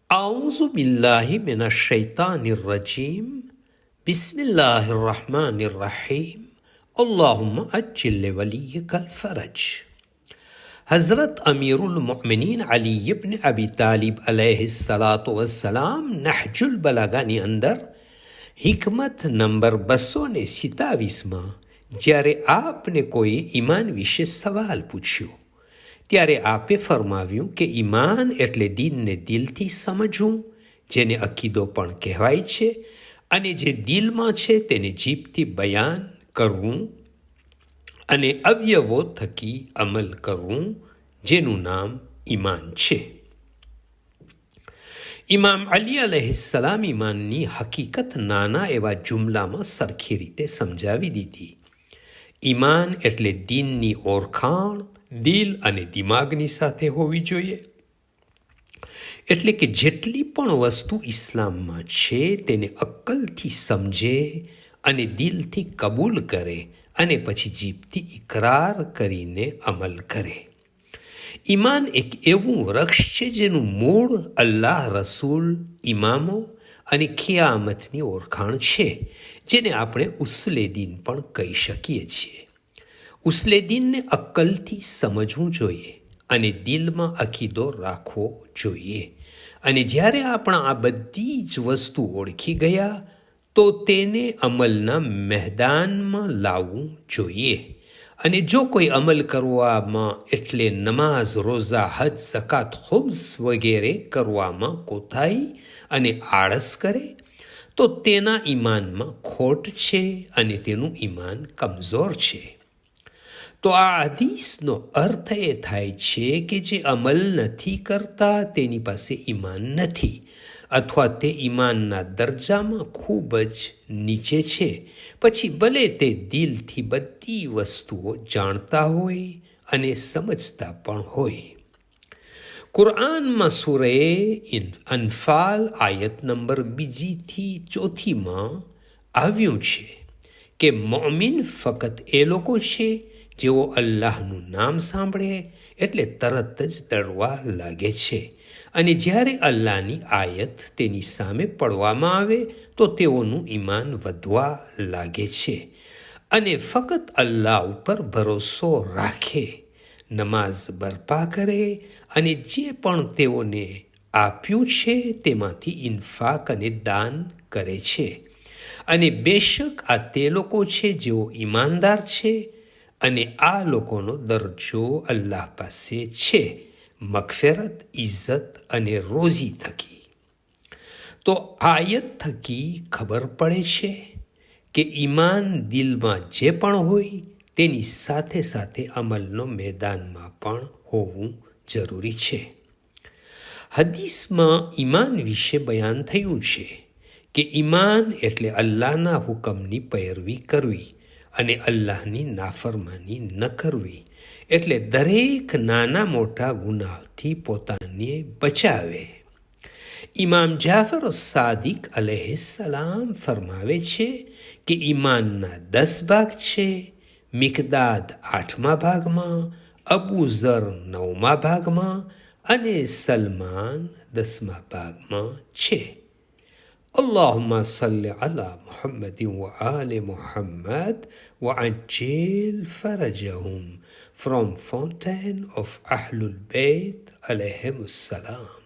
أعوذ بالله من الشيطان الرجيم بسم الله الرحمن الرحيم اللهم أجل لوليك الفرج. हज़रत अमीरुल मोमिनीन अली इब्न अबी तालिब अलैहिस्सलातु वस्सलाम नहजुल બલાગાની અંદર હિકમત નંબર 227માં જ્યારે આપને કોઈ ઈમાન વિશે સવાલ પૂછ્યો ત્યારે આપે ફરમાવ્યું કે ઈમાન એટલે દિલને દિલથી સમજવું, જેને અકીદો પણ કહેવાય છે, અને જે દિલમાં છે તેને જીભથી બયાન કરવું અને અવયવો થકી અમલ કરવું, જેનું નામ ઈમાન છે. ઇમામ અલી અલૈહિસ્સલામ ઈમાનની હકીકત નાના એવા જુમલામાં સરખી રીતે સમજાવી દીધી. ઈમાન એટલે દીનની ઓળખાણ દિલ અને દિમાગની સાથે હોવી જોઈએ. એટલે કે જેટલી પણ વસ્તુ ઇસ્લામમાં છે તેને અક્કલથી સમજે અને દિલથી કબૂલ કરે અને પછી જીભથી ઇકરાર કરીને અમલ કરે. ઈમાન એક એવું વૃક્ષ છે જેનું મૂળ અલ્લાહ, રસૂલ, ઇમામો અને ખિયામતની ઓળખાણ છે, જેને આપણે ઉસલે દીન પણ કહી શકીએ છીએ. ઉસલે દીનને અક્કલથી સમજવું જોઈએ અને દિલમાં અકીદો રાખવો જોઈએ. અને જ્યારે આપણા આ બધી જ વસ્તુ ઓળખી ગયા તો તેને અમલના મેદાનમાં લાવવું જોઈએ. અને જો કોઈ અમલ કરવામાં એટલે નમાઝ, રોઝા, હજ, ઝકાત, ખુમ્સ વગેરે કરવામાં કોતાહી અને આળસ કરે તો તેના ઈમાનમાં ખોટ છે અને તેનું ઈમાન કમજોર છે. તો આ હદીસનો અર્થ એ થાય છે કે જે અમલ નથી કરતા તેની પાસે ઈમાન નથી, અથવા તે ઈમાનના દરજામાં ખૂબ જ નીચે છે, પછી ભલે તે દિલથી બધી વસ્તુઓ જાણતા હોય અને સમજતા પણ હોય. કુરઆનમાં સૂરે અનફાલ આયત નંબર 2-4 આવ્યું છે કે મોમિન ફક્ત એ લોકો છે જેઓ અલ્લાહનું નામ સાંભળે એટલે તરત જ ડરવા લાગે છે, અને જ્યારે અલ્લાહની આયત તેની સામે પડવામાં આવે તો તેઓનું ઈમાન વધવા લાગે છે અને ફક્ત અલ્લાહ ઉપર ભરોસો રાખે, નમાઝ બરપા કરે અને જે પણ તેઓને આપ્યું છે તેમાંથી ઇન્ફાક અને દાન કરે છે. અને બેશક આ તે લોકો છે જેઓ ઈમાનદાર છે, અને આ લોકોનો દરજ્જો અલ્લાહ પાસે છે મગફિરત, ઇઝ્ઝત અને રોઝી થકી. તો આયત થકી ખબર પડે છે કે ઈમાન દિલમાં જે પણ હોય તેની સાથે સાથે અમલનો મેદાનમાં પણ હોવું જરૂરી છે. હદીસમાં ઈમાન વિશે બયાન થયું છે કે ઈમાન એટલે અલ્લાહના હુકમની પૈરવી કરવી અને અલ્લાહની નાફરમાની ન કરવી, એટલે દરેક નાના મોટા ગુનાહથી પોતાને બચાવે. ઇમામ જાફર સાદિક અલૈહિસ્સલામ ફરમાવે છે કે ઈમાનના 10 ભાગ છે. મિકદાદ 8મા ભાગમાં, અબુ ઝર 9મા ભાગમાં અને સલમાન 10મા ભાગમાં છે. اللهم صل على محمد وآل محمد وعجل فرجهم from Fountain of Ahlul Bayt عليهم السلام.